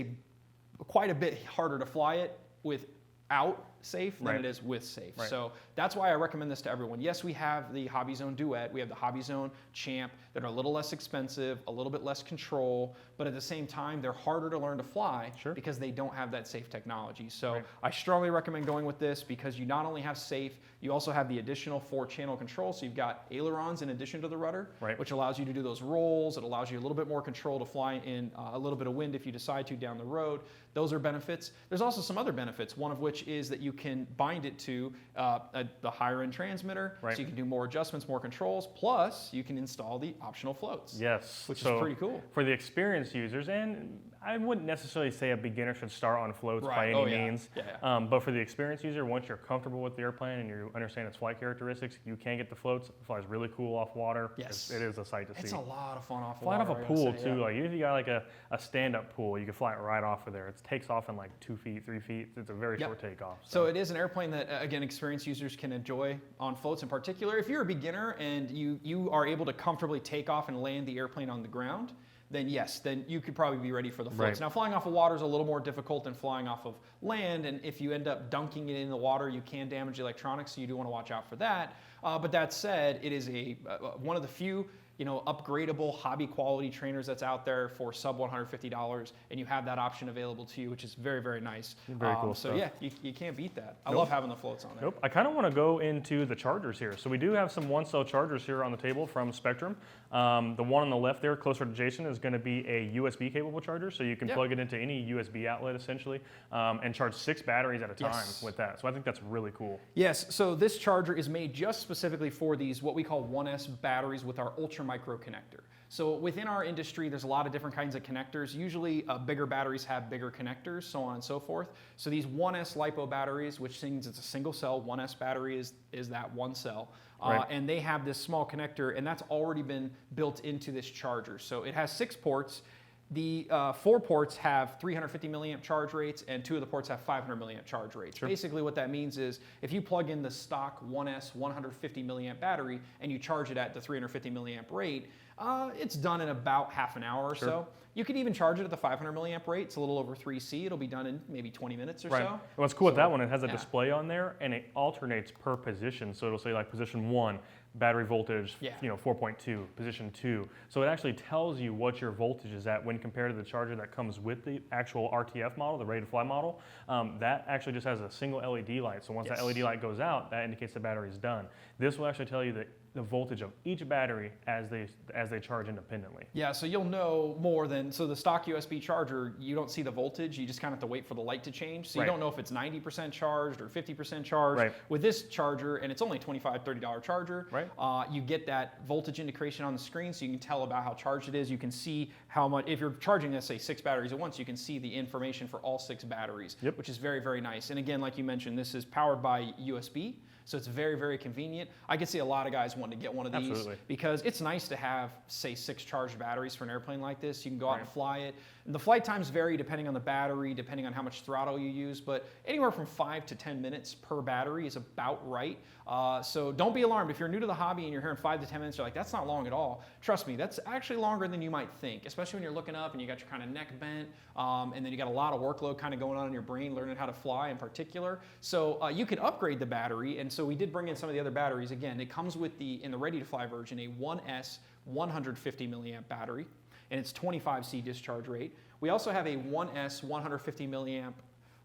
quite a bit harder to fly it without safe than it is with safe. Right. So that's why I recommend this to everyone. Yes, we have the HobbyZone Duet, we have the HobbyZone Champ that are a little less expensive, a little bit less control, but at the same time, they're harder to learn to fly because they don't have that safe technology. So I strongly recommend going with this because you not only have safe, you also have the additional 4-channel control. So you've got ailerons in addition to the rudder, which allows you to do those rolls. It allows you a little bit more control to fly in a little bit of wind if you decide to down the road. Those are benefits. There's also some other benefits, one of which is that you can bind it to the higher end transmitter, so you can do more adjustments, more controls, plus you can install the optional floats. Yes. Which is pretty cool. For the experienced users, and I wouldn't necessarily say a beginner should start on floats by any means, but for the experienced user, once you're comfortable with the airplane and you understand its flight characteristics, you can get the floats. It flies really cool off water. Yes. It is a sight to see. It's a lot of fun off fly water. Fly off a pool too. Like even if you got like a stand-up pool, you can fly it right off of there. It takes off in like 2 feet, 3 feet. It's a very short takeoff. So it is an airplane that, again, experienced users can enjoy on floats in particular. If you're a beginner and you are able to comfortably take off and land the airplane on the ground, then yes, then you could probably be ready for the floats. Now, flying off of water is a little more difficult than flying off of land, and if you end up dunking it in the water, you can damage the electronics, so you do want to watch out for that. But that said, it is one of the few upgradable hobby quality trainers that's out there for sub $150, and you have that option available to you, which is very, very nice. Very cool So stuff. yeah, you can't beat that. I love having the floats on there. I kind of want to go into the chargers here. So we do have some 1-cell chargers here on the table from Spectrum. The one on the left there, closer to Jason, is going to be a USB capable charger, so you can plug it into any USB outlet essentially, and charge 6 batteries at a time with that. So I think that's really cool. Yes, so this charger is made just specifically for these, what we call 1S batteries with our ultra micro connector. So within our industry, there's a lot of different kinds of connectors. Usually bigger batteries have bigger connectors, so on and so forth. So these 1S LiPo batteries, which means it's a single cell, 1S battery is that one cell. And they have this small connector, and that's already been built into this charger. So it has 6 ports. The 4 ports have 350 milliamp charge rates, and 2 of the ports have 500 milliamp charge rates. Basically what that means is if you plug in the stock 1S 150 milliamp battery and you charge it at the 350 milliamp rate, it's done in about half an hour or so. You could even charge it at the 500 milliamp rate. It's a little over 3C. It'll be done in maybe 20 minutes or so. And what's cool with that one, it has a display on there, and it alternates per position. So it'll say like position 1, battery voltage, Yeah. 4.2, position 2. So it actually tells you what your voltage is at when compared to the charger that comes with the actual RTF model, the ready to fly model. That actually just has a single LED light. So once that LED light goes out, that indicates the battery is done. This will actually tell you the voltage of each battery as they charge independently. Yeah, so you'll know more than, so the stock USB charger, you don't see the voltage, you just kind of have to wait for the light to change. So you don't know if it's 90% charged or 50% charged. Right. With this charger, and it's only $25, $30 charger, Right. You get that voltage indication on the screen so you can tell about how charged it is. You can see how much, if you're charging, let's say 6 batteries at once, you can see the information for all 6 batteries, which is very, very nice. And again, like you mentioned, this is powered by USB. So it's very, very convenient. I could see a lot of guys wanting to get one of these because it's nice to have, say, 6 charged batteries for an airplane like this. You can go out and fly it. And the flight times vary depending on the battery, depending on how much throttle you use, but anywhere from 5 to 10 minutes per battery is about right. So don't be alarmed. If you're new to the hobby and you're hearing 5 to 10 minutes, you're like, that's not long at all. Trust me, that's actually longer than you might think, especially when you're looking up and you got your kind of neck bent, and then you got a lot of workload kind of going on in your brain, learning how to fly in particular. So you can upgrade the battery, and so we did bring in some of the other batteries. Again, it comes with in the ready to fly version, a 1S 150 milliamp battery, and it's 25C discharge rate. We also have a 1S 150 milliamp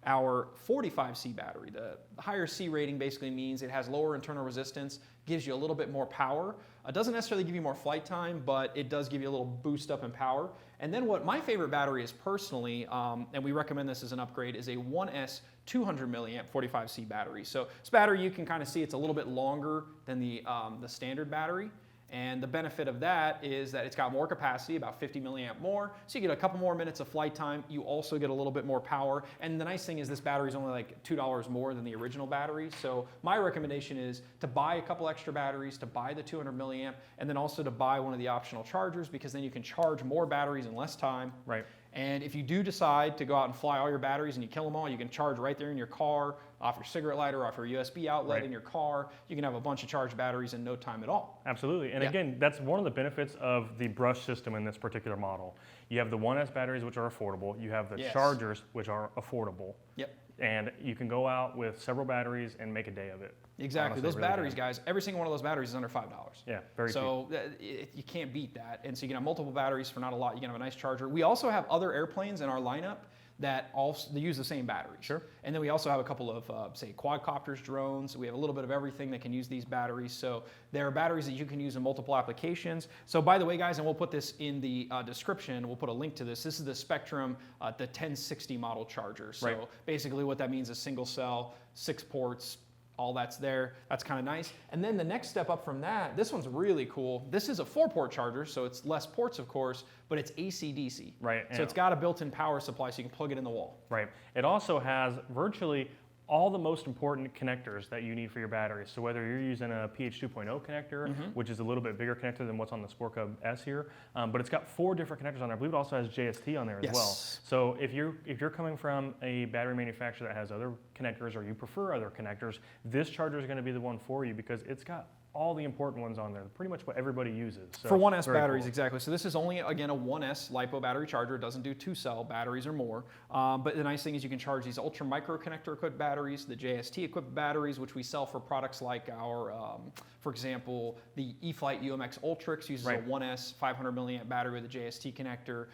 hour 45C battery. The higher C rating basically means it has lower internal resistance, gives you a little bit more power. It doesn't necessarily give you more flight time, but it does give you a little boost up in power. And then what my favorite battery is personally, and we recommend this as an upgrade, is a 1S 200 milliamp 45C battery. So this battery, you can kind of see it's a little bit longer than the standard battery. And the benefit of that is that it's got more capacity, about 50 milliamp more. So you get a couple more minutes of flight time. You also get a little bit more power. And the nice thing is this battery is only like $2 more than the original battery. So my recommendation is to buy a couple extra batteries, to buy the 200 milliamp, and then also to buy one of the optional chargers, because then you can charge more batteries in less time. Right. And if you do decide to go out and fly all your batteries and you kill them all, you can charge right there in your car, off your cigarette lighter, off your USB outlet in your car. You can have a bunch of charged batteries in no time at all. Absolutely. And again, that's one of the benefits of the brush system in this particular model. You have the 1S batteries, which are affordable. You have the chargers, which are affordable. Yep. And you can go out with several batteries and make a day of it. Exactly. Honestly, those really batteries, guys, every single one of those batteries is under $5. Yeah, very cheap. So you can't beat that. And so you can have multiple batteries for not a lot. You can have a nice charger. We also have other airplanes in our lineup that also they use the same batteries. Sure. And then we also have a couple of, say, quadcopters, drones. We have a little bit of everything that can use these batteries. So there are batteries that you can use in multiple applications. So by the way, guys, and we'll put this in the description, we'll put a link to this. This is the Spectrum, the 1060 model charger. So basically what that means is single cell, 6 ports, all that's there. That's kind of nice. And then the next step up from that, this one's really cool. This is a 4-port charger, so it's less ports, of course, but it's AC/DC. Right. So it's got a built-in power supply, so you can plug it in the wall. Right. It also has virtually all the most important connectors that you need for your batteries. So whether you're using a PH 2.0 connector, which is a little bit bigger connector than what's on the Sport Cub S here, but it's got 4 different connectors on there. I believe it also has JST on there as well. So if you're coming from a battery manufacturer that has other connectors, or you prefer other connectors, this charger is going to be the one for you because it's got all the important ones on there, pretty much what everybody uses. So for 1S batteries, exactly. So this is only, again, a 1S LiPo battery charger. It doesn't do 2-cell batteries or more. But the nice thing is you can charge these ultra micro connector equipped batteries, the JST equipped batteries, which we sell for products like our, for example, the E-Flight UMX Ultrix uses a 1S 500 milliamp battery with a JST connector.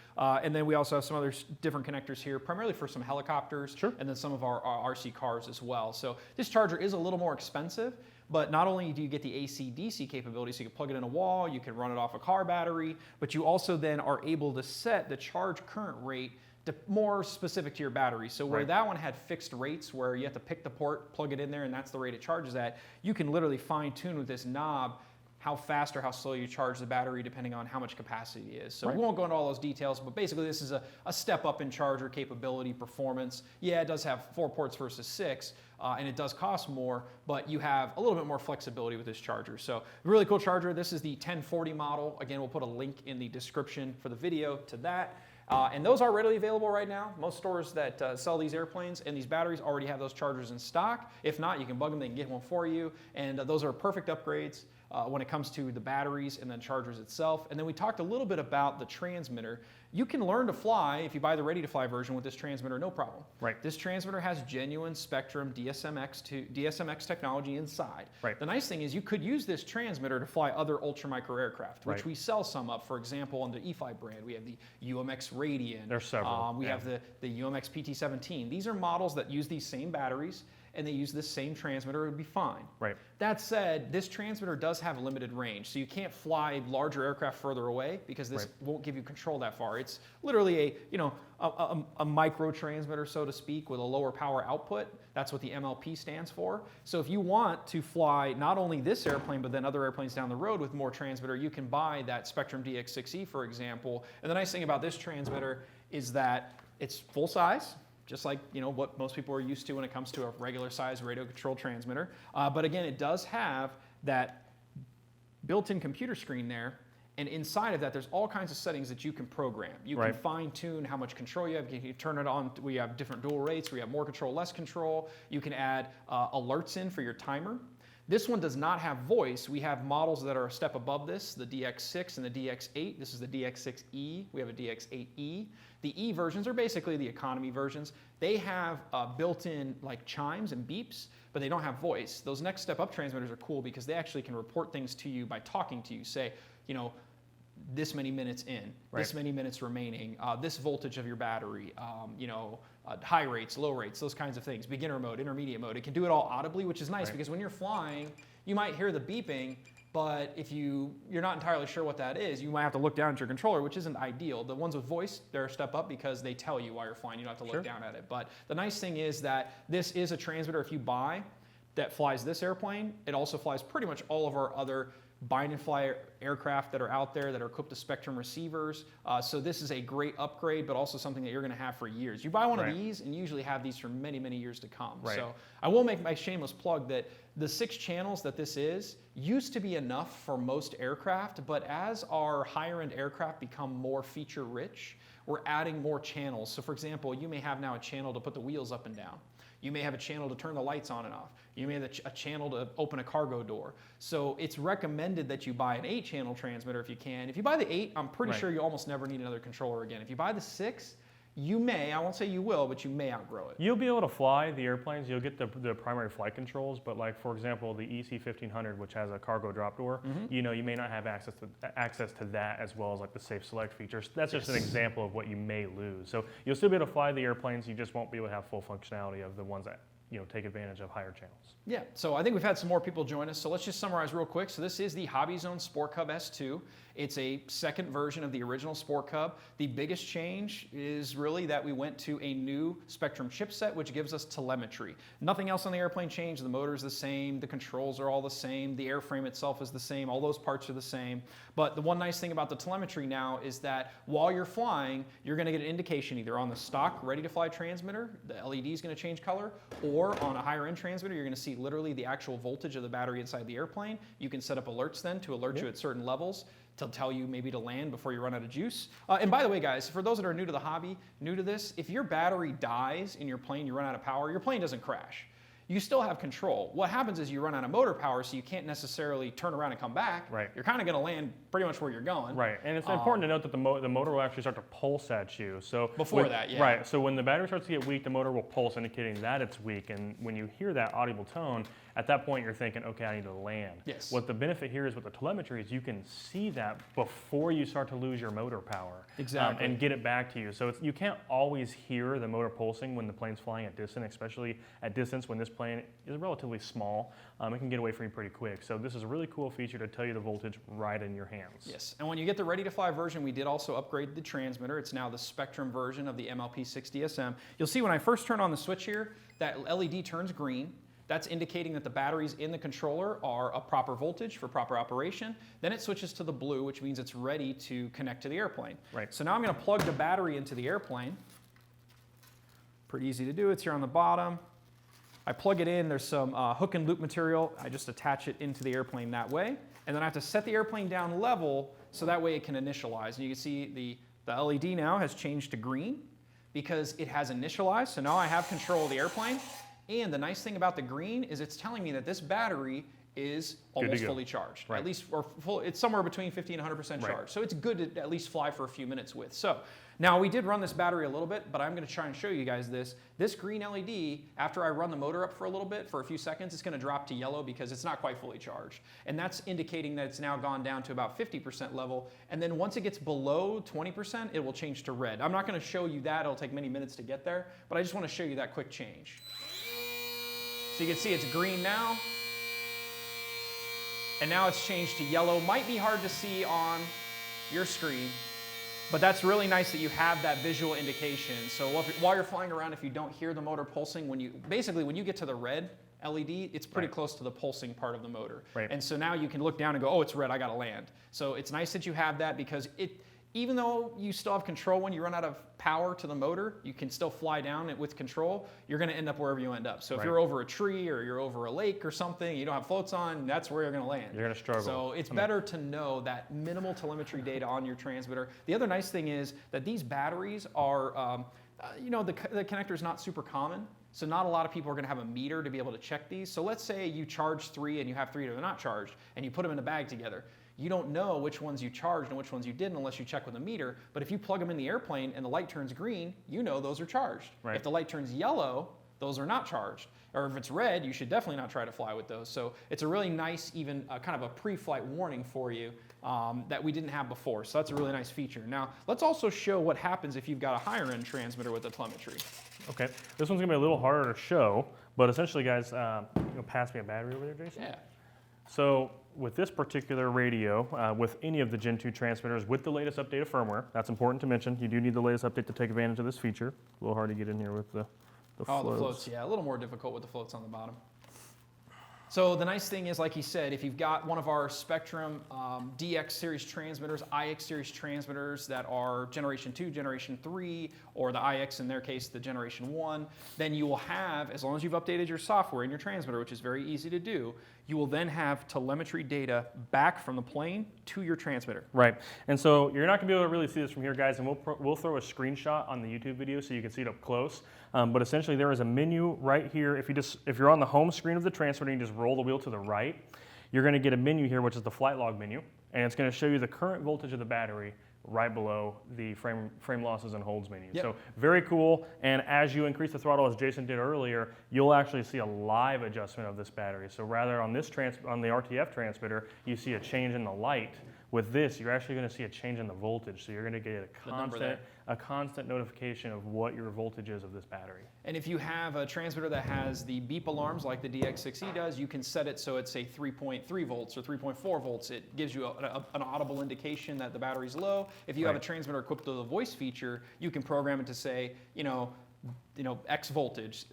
And then we also have some other different connectors here, primarily for some helicopters, and then some of our RC cars as well. So this charger is a little more expensive. But not only do you get the AC/DC capability, so you can plug it in a wall, you can run it off a car battery, but you also then are able to set the charge current rate to more specific to your battery. So where that one had fixed rates where you have to pick the port, plug it in there, and that's the rate it charges at, you can literally fine tune with this knob how fast or how slow you charge the battery depending on how much capacity it is. So we won't go into all those details, but basically this is a step up in charger capability, performance. Yeah, it does have 4 ports versus 6, and it does cost more, but you have a little bit more flexibility with this charger. So really cool charger. This is the 1040 model. Again, we'll put a link in the description for the video to that. And those are readily available right now. Most stores that sell these airplanes and these batteries already have those chargers in stock. If not, you can bug them, they can get one for you. And those are perfect upgrades. when it comes to the batteries and then chargers itself. And then we talked a little bit about the transmitter. You can learn to fly if you buy the Ready to Fly version with this transmitter, no problem. Right. This transmitter has genuine Spectrum DSMX technology inside. Right. The nice thing is you could use this transmitter to fly other ultramicro aircraft, which Right. we sell some of. For example, on the E-Fly brand, we have the UMX Radian. There's several. We yeah. have the UMX PT-17. These are models that use these same batteries and they use this same transmitter, it would be fine. Right. That said, this transmitter does have a limited range, so you can't fly larger aircraft further away because this Right. won't give you control that far. It's literally a micro transmitter, so to speak, with a lower power output. That's what the MLP stands for. So if you want to fly not only this airplane, but then other airplanes down the road with more transmitter, you can buy that Spectrum DX6E, for example. And the nice thing about this transmitter is that it's full size, just like what most people are used to when it comes to a regular size radio controlled transmitter. But again, it does have that built-in computer screen there, and inside of that, there's all kinds of settings that you can program. You Right. can fine-tune how much control you have. You can turn it on. We have different dual rates. We have more control, less control. You can add alerts in for your timer. This one does not have voice. We have models that are a step above this, the DX6 and the DX8. This is the DX6E. We have a DX8E. The E versions are basically the economy versions. They have built-in like chimes and beeps, but they don't have voice. Those next step up transmitters are cool because they actually can report things to you by talking to you. Say, this many minutes in, Right. this many minutes remaining, this voltage of your battery, high rates, low rates, those kinds of things, beginner mode, intermediate mode. It can do it all audibly, which is nice Right. because when you're flying, you might hear the beeping, but if you're not entirely sure what that is, you might have to look down at your controller, which isn't ideal. The ones with voice, they're a step up because they tell you while you're flying. You don't have to look Sure. down at it. But the nice thing is that this is a transmitter if you buy that flies this airplane. It also flies pretty much all of our other bind and fly aircraft that are out there that are equipped with Spectrum receivers. So this is a great upgrade, but also something that you're going to have for years. You buy one Right. of these and you usually have these for many, many years to come. Right. So I will make my shameless plug that the 6 channels that this is used to be enough for most aircraft, but as our higher end aircraft become more feature rich, we're adding more channels. So for example, you may have now a channel to put the wheels up and down. You may have a channel to turn the lights on and off. You may have a channel to open a cargo door. So it's recommended that you buy an 8-channel transmitter if you can. If you buy the 8, I'm pretty Right. sure you almost never need another controller again. If you buy the 6, you may, I won't say you will, but you may outgrow it. You'll be able to fly the airplanes. You'll get the primary flight controls, but like for example, the EC-1500, which has a cargo drop door, you may not have access to that as well as like the Safe Select features. That's just an example of what you may lose. So you'll still be able to fly the airplanes. You just won't be able to have full functionality of the ones that take advantage of higher channels. Yeah, so I think we've had some more people join us. So let's just summarize real quick. So this is the HobbyZone Sport Cub S2. It's a second version of the original Sport Cub. The biggest change is really that we went to a new Spectrum chipset, which gives us telemetry. Nothing else on the airplane changed. The motor is the same. The controls are all the same. The airframe itself is the same. All those parts are the same. But the one nice thing about the telemetry now is that while you're flying, you're going to get an indication either on the stock ready-to-fly transmitter, the LED is going to change color, or on a higher-end transmitter, you're going to see literally the actual voltage of the battery inside the airplane. You can set up alerts then to alert you at certain levels to tell you maybe to land before you run out of juice. And by the way, guys, for those that are new to the hobby, new to this, if your battery dies in your plane, you run out of power, your plane doesn't crash. You still have control. What happens is you run out of motor power, so you can't necessarily turn around and come back. Right. You're kind of going to land pretty much where you're going. Right, and it's important to note that the motor will actually start to pulse at you. So Before that, yeah. Right, so when the battery starts to get weak, the motor will pulse, indicating that it's weak. And when you hear that audible tone, at that point you're thinking, okay, I need to land. Yes. What the benefit here is with the telemetry is you can see that before you start to lose your motor power. Exactly. And get it back to you. So you can't always hear the motor pulsing when the plane's flying at distance, especially at distance when this plane is relatively small. It can get away from you pretty quick. So this is a really cool feature to tell you the voltage right in your hands. Yes, and when you get the ready-to-fly version, we did also upgrade the transmitter. It's now the Spectrum version of the MLP6 DSM. You'll see when I first turn on the switch here, that LED turns green. That's indicating that the batteries in the controller are a proper voltage for proper operation. Then it switches to the blue, which means it's ready to connect to the airplane. Right. So now I'm going to plug the battery into the airplane. Pretty easy to do. It's here on the bottom. I plug it in. There's some hook and loop material. I just attach it into the airplane that way. And then I have to set the airplane down level so that way it can initialize. And you can see the LED now has changed to green because it has initialized. So now I have control of the airplane. And the nice thing about the green is it's telling me that this battery is almost go. fully charged. Right. At least, or full, it's somewhere between 50 and 100% charged. So it's good to at least fly for a few minutes with. So now we did run this battery a little bit, but I'm going to try and show you guys this. This green LED, after I run the motor up for a little bit, for a few seconds, it's going to drop to yellow because it's not quite fully charged. And that's indicating that it's now gone down to about 50% level. And then once it gets below 20%, it will change to red. I'm not going to show you that. It'll take many minutes to get there, but I just want to show you that quick change. So you can see it's green now. And now it's changed to yellow. Might be hard to see on your screen, but that's really nice that you have that visual indication. So while you're flying around, if you don't hear the motor pulsing, when you get to the red LED, it's pretty close to the pulsing part of the motor. Right. And so now you can look down and go, oh, it's red, I gotta land. So it's nice that you have that because even though you still have control when you run out of power to the motor, you can still fly down it with control. You're going to end up wherever you end up. So if you're over a tree or you're over a lake or something, you don't have floats on, that's where you're going to land. You're going to struggle. So it's better to know that minimal telemetry data on your transmitter. The other nice thing is that these batteries are, the connector is not super common. So not a lot of people are going to have a meter to be able to check these. So let's say you charge 3 and you have 3 that are not charged, and you put them in a bag together. You don't know which ones you charged and which ones you didn't unless you check with a meter. But if you plug them in the airplane and the light turns green, you know those are charged. Right. If the light turns yellow, those are not charged. Or if it's red, you should definitely not try to fly with those. So it's a really nice, even kind of a pre-flight warning for you that we didn't have before. So that's a really nice feature. Now, let's also show what happens if you've got a higher end transmitter with the telemetry. Okay, this one's gonna be a little harder to show, but essentially, guys, pass me a battery over there, Jason? Yeah. So with this particular radio, with any of the Gen 2 transmitters with the latest update of firmware, that's important to mention. You do need the latest update to take advantage of this feature. A little hard to get in here with the floats. Oh, the floats, yeah, a little more difficult with the floats on the bottom. So the nice thing is, like he said, if you've got one of our Spectrum DX series transmitters, IX series transmitters that are Generation 2, Generation 3, or the IX in their case, the Generation 1, then you will have, as long as you've updated your software in your transmitter, which is very easy to do, you will then have telemetry data back from the plane to your transmitter. Right, and so you're not gonna be able to really see this from here, guys, and we'll throw a screenshot on the YouTube video so you can see it up close. But essentially there is a menu right here. If you're on the home screen of the transmitter and you just roll the wheel to the right, you're gonna get a menu here, which is the flight log menu, and it's gonna show you the current voltage of the battery right below the frame losses and holds menu. Yep. So very cool, and as you increase the throttle, as Jason did earlier, you'll actually see a live adjustment of this battery. So rather on the RTF transmitter, you see a change in the light. With this, you're actually going to see a change in the voltage. So you're going to get a constant notification of what your voltage is of this battery. And if you have a transmitter that has the beep alarms like the DX6E does, you can set it so it's say 3.3 volts or 3.4 volts. It gives you an audible indication that the battery's low. If you have a transmitter equipped with a voice feature, you can program it to say, X voltage,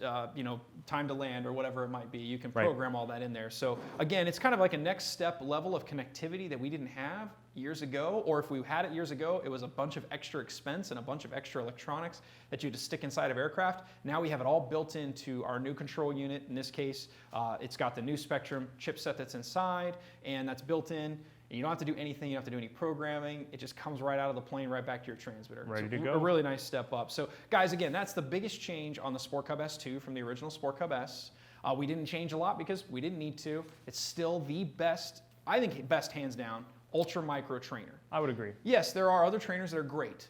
time to land or whatever it might be. You can program all that in there. So again, it's kind of like a next step level of connectivity that we didn't have years ago, or if we had it years ago, it was a bunch of extra expense and a bunch of extra electronics that you had to stick inside of aircraft. Now we have it all built into our new control unit. In this case, it's got the new Spectrum chipset that's inside, and that's built in. You don't have to do anything, you don't have to do any programming. It just comes right out of the plane, right back to your transmitter. Ready to go. A really nice step up. So guys, again, that's the biggest change on the Sport Cub S2 from the original Sport Cub S. We didn't change a lot because we didn't need to. It's still the best, I think best hands down, ultra micro trainer. I would agree. Yes, there are other trainers that are great.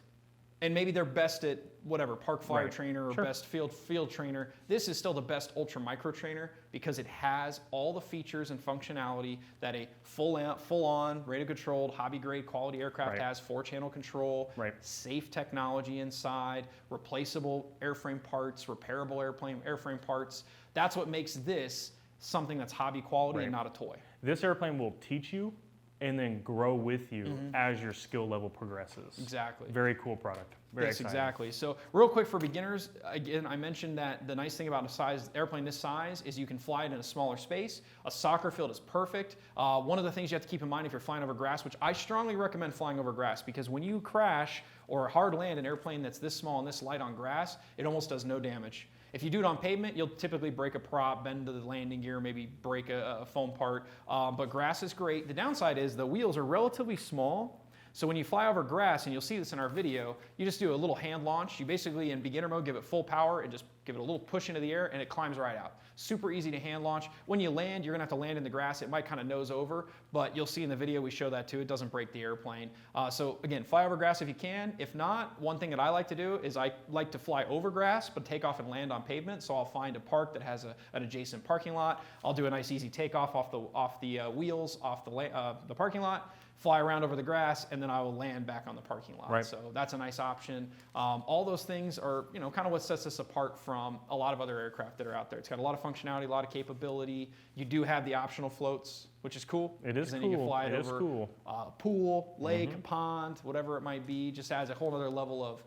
And maybe they're best at whatever, park flyer trainer or best field trainer. This is still the best ultra micro trainer because it has all the features and functionality that a full-on radio controlled hobby grade quality aircraft has. 4-channel control, safe technology inside, replaceable airframe parts, repairable airframe parts. That's what makes this something that's hobby quality and not a toy. This airplane will teach you and then grow with you as your skill level progresses. Exactly. Very cool product. Very exciting. Exactly. So real quick for beginners, again, I mentioned that the nice thing about an airplane this size is you can fly it in a smaller space. A soccer field is perfect. One of the things you have to keep in mind if you're flying over grass, which I strongly recommend flying over grass, because when you crash or hard land an airplane that's this small and this light on grass, it almost does no damage. If you do it on pavement, you'll typically break a prop, bend the landing gear, maybe break a foam part, but grass is great. The downside is the wheels are relatively small, So when you fly over grass, and you'll see this in our video, you just do a little hand launch. You basically, in beginner mode, give it full power and just give it a little push into the air, and it climbs right out. Super easy to hand launch. When you land, you're gonna have to land in the grass. It might kind of nose over, but you'll see in the video we show that too. It doesn't break the airplane. So again, fly over grass if you can. If not, one thing that I like to do is I like to fly over grass, but take off and land on pavement. So I'll find a park that has an adjacent parking lot. I'll do a nice easy takeoff off the wheels, off the parking lot, fly around over the grass, and then I will land back on the parking lot. Right. So that's a nice option. All those things are, kind of what sets us apart from a lot of other aircraft that are out there. It's got a lot of functionality, a lot of capability. You do have the optional floats, which is cool. It is then cool. You can fly it It is over cool. a pool, lake, pond, whatever it might be. Just adds a whole other level of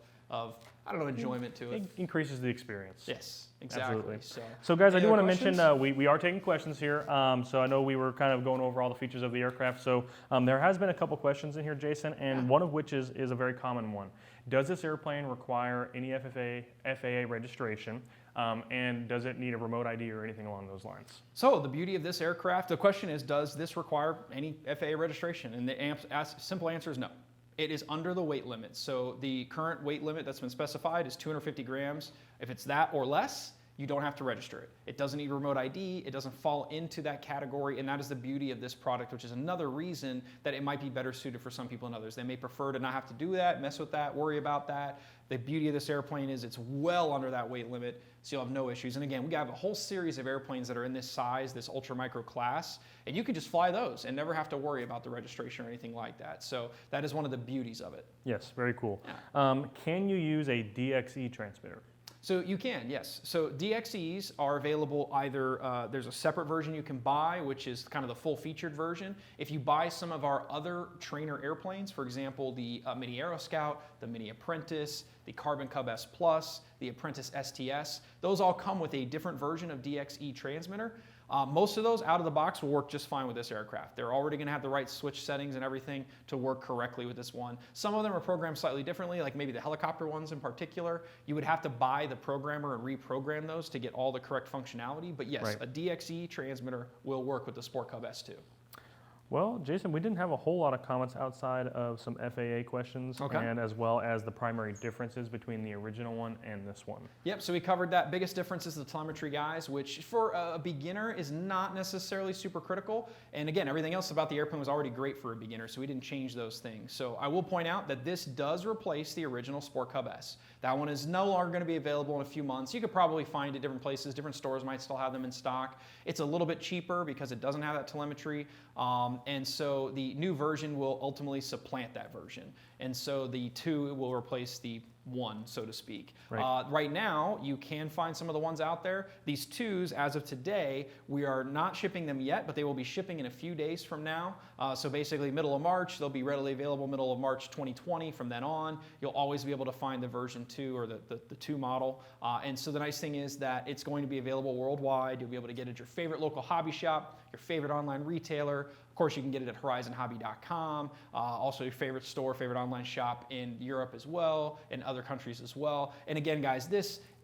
I don't know, enjoyment to it. It increases the experience. Yes, exactly. Absolutely. So guys, I Any do other want to mention questions? we are taking questions here. So I know we were kind of going over all the features of the aircraft. So there has been a couple questions in here, Jason, and one of which is a very common one. Does this airplane require any FAA registration? And does it need a remote ID or anything along those lines? So the beauty of this aircraft, the question is, does this require any FAA registration? And the simple answer is no. It is under the weight limit. So the current weight limit that's been specified is 250 grams. If it's that or less, you don't have to register it. It doesn't need remote ID. It doesn't fall into that category. And that is the beauty of this product, which is another reason that it might be better suited for some people than others. They may prefer to not have to do that, mess with that, worry about that. The beauty of this airplane is it's well under that weight limit, so you'll have no issues. And again, we have a whole series of airplanes that are in this size, this ultra micro class, and you can just fly those and never have to worry about the registration or anything like that. So that is one of the beauties of it. Yes, very cool. Yeah. Can you use a DXE transmitter? So you can, yes. So DXEs are available either, there's a separate version you can buy, which is kind of the full featured version. If you buy some of our other trainer airplanes, for example, the Mini Aero Scout, the Mini Apprentice, the Carbon Cub S Plus, the Apprentice STS, those all come with a different version of DXE transmitter. Most of those out of the box will work just fine with this aircraft. They're already going to have the right switch settings and everything to work correctly with this one. Some of them are programmed slightly differently, like maybe the helicopter ones in particular. You would have to buy the programmer and reprogram those to get all the correct functionality. But yes, Right. a DXE transmitter will work with the Sport Cub S too. Well, Jason, we didn't have a whole lot of comments outside of some FAA questions, Okay. and as well as the primary differences between the original one and this one. Yep, so we covered that. Biggest difference is the telemetry, guys, which for a beginner is not necessarily super critical. And again, everything else about the airplane was already great for a beginner, so we didn't change those things. So I will point out that this does replace the original Sport Cub S. That one is no longer going to be available in a few months. You could probably find it different places. Different stores might still have them in stock. It's a little bit cheaper because it doesn't have that telemetry. And so the new version will ultimately supplant that version. And so the 2 will replace the 1, so to speak. Right. Right now, you can find some of the ones out there. These 2s, as of today, we are not shipping them yet, but they will be shipping in a few days from now. So basically, middle of March, they'll be readily available middle of March 2020. From then on, you'll always be able to find the version 2 or the 2 model. And so the nice thing is that it's going to be available worldwide. You'll be able to get it at your favorite local hobby shop, your favorite online retailer. Of course, you can get it at horizonhobby.com, also your favorite store, favorite online shop in Europe as well, in other countries as well. And again, guys,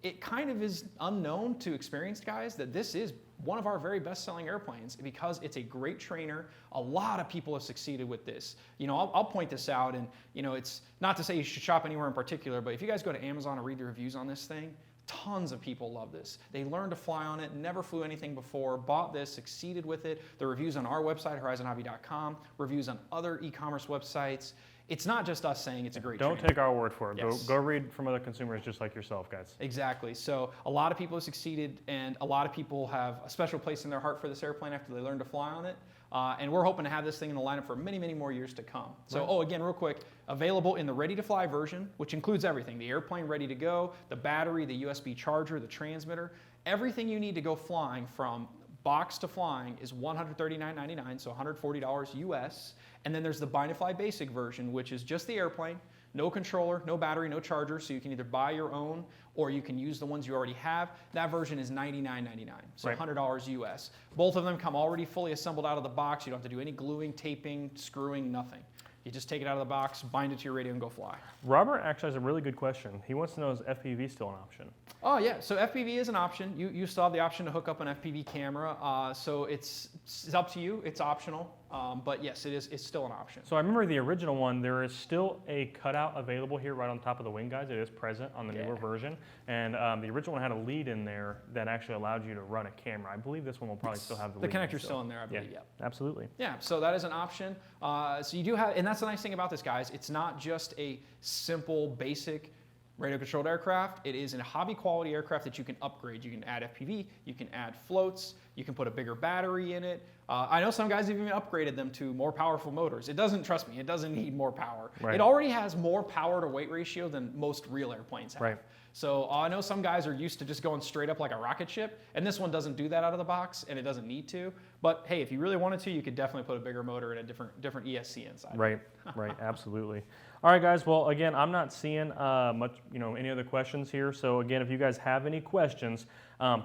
it kind of is unknown to experienced guys that this is one of our very best-selling airplanes because it's a great trainer. A lot of people have succeeded with this. I'll point this out, and it's not to say you should shop anywhere in particular, but if you guys go to Amazon and read the reviews on this thing, tons of people love this. They learned to fly on it, never flew anything before, bought this, succeeded with it. The reviews on our website, horizonhobby.com, reviews on other e-commerce websites. It's not just us saying it's a great Don't trainer. take our word for it. Yes. Go read from other consumers just like yourself, guys. Exactly. So a lot of people have succeeded, and a lot of people have a special place in their heart for this airplane after they learn to fly on it. And we're hoping to have this thing in the lineup for many, many more years to come. So, Right. again, real quick, available in the ready-to-fly version, which includes everything. The airplane ready to go, the battery, the USB charger, the transmitter. Everything you need to go flying from box to flying is $139.99, so $140 US. And then there's the Buy and Fly Basic version, which is just the airplane, no controller, no battery, no charger, so you can either buy your own or you can use the ones you already have. That version is $99.99, so Right. $100 US. Both of them come already fully assembled out of the box. You don't have to do any gluing, taping, screwing, nothing. You just take it out of the box, bind it to your radio, and go fly. Robert actually has a really good question. He wants to know, is FPV still an option? Oh yeah, so FPV is an option. You still have the option to hook up an FPV camera. So it's up to you. It's optional. but yes, it's still an option. So I remember the original one, there is still a cutout available here right on top of the wing guides. It is present on the newer version. And the original one had a lead in there that actually allowed you to run a camera. I believe this one will probably still have the lead. The connector's still in there, I believe, yeah. Absolutely. Yeah, so that is an option. So you do have, and that's the nice thing about this, guys. It's not just a simple, basic radio-controlled aircraft. It is a hobby-quality aircraft that you can upgrade. You can add FPV, you can add floats, you can put a bigger battery in it. I know some guys have even upgraded them to more powerful motors. It doesn't, trust me, it doesn't need more power. Right. It already has more power to weight ratio than most real airplanes have. Right. So I know some guys are used to just going straight up like a rocket ship, and this one doesn't do that out of the box, and it doesn't need to. But hey, if you really wanted to, you could definitely put a bigger motor and a different ESC inside. Right, right, absolutely. All right, guys. Well, again, I'm not seeing much, any other questions here. So again, if you guys have any questions,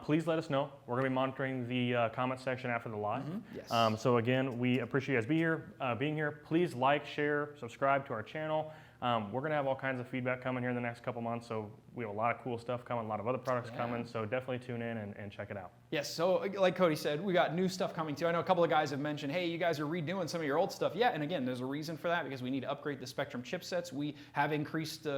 please let us know. We're going to be monitoring the comment section after the live. Yes. So again, we appreciate you guys being here. Please like, share, subscribe to our channel. We're going to have all kinds of feedback coming here in the next couple months, so we have a lot of cool stuff coming, a lot of other products coming, so definitely tune in and check it out. Yes, so like Cody said, we got new stuff coming too. I know a couple of guys have mentioned, hey, you guys are redoing some of your old stuff. Yeah, and again, there's a reason for that, because we need to upgrade the Spectrum chipsets. We have increased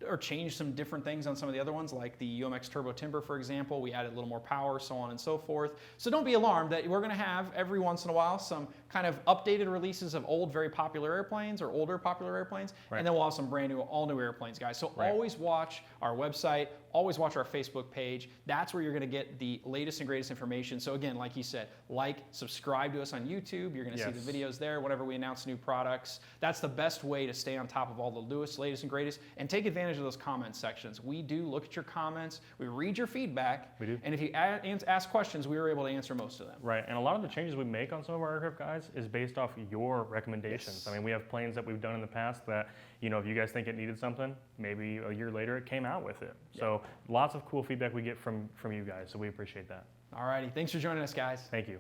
or changed some different things on some of the other ones, like the UMX Turbo Timber, for example. We added a little more power, so on and so forth. So don't be alarmed that we're going to have every once in a while some kind of updated releases of old, very popular airplanes or older popular airplanes, and then we'll have some brand new, all new airplanes, guys. So always watch our website, always watch our Facebook page. That's where you're going to get the latest and greatest information. So again, like you said, like, subscribe to us on YouTube. You're going to see the videos there whenever we announce new products. That's the best way to stay on top of all the newest, latest, and greatest, and take advantage of those comment sections. We do look at your comments. We read your feedback. We do. And if you ask questions, we were able to answer most of them. Right, and a lot of the changes we make on some of our aircraft, guys, is based off your recommendations. I mean, we have planes that we've done in the past that, if you guys think it needed something, maybe a year later it came out with it. So lots of cool feedback we get from you guys, so we appreciate that. All righty, thanks for joining us, guys. Thank you.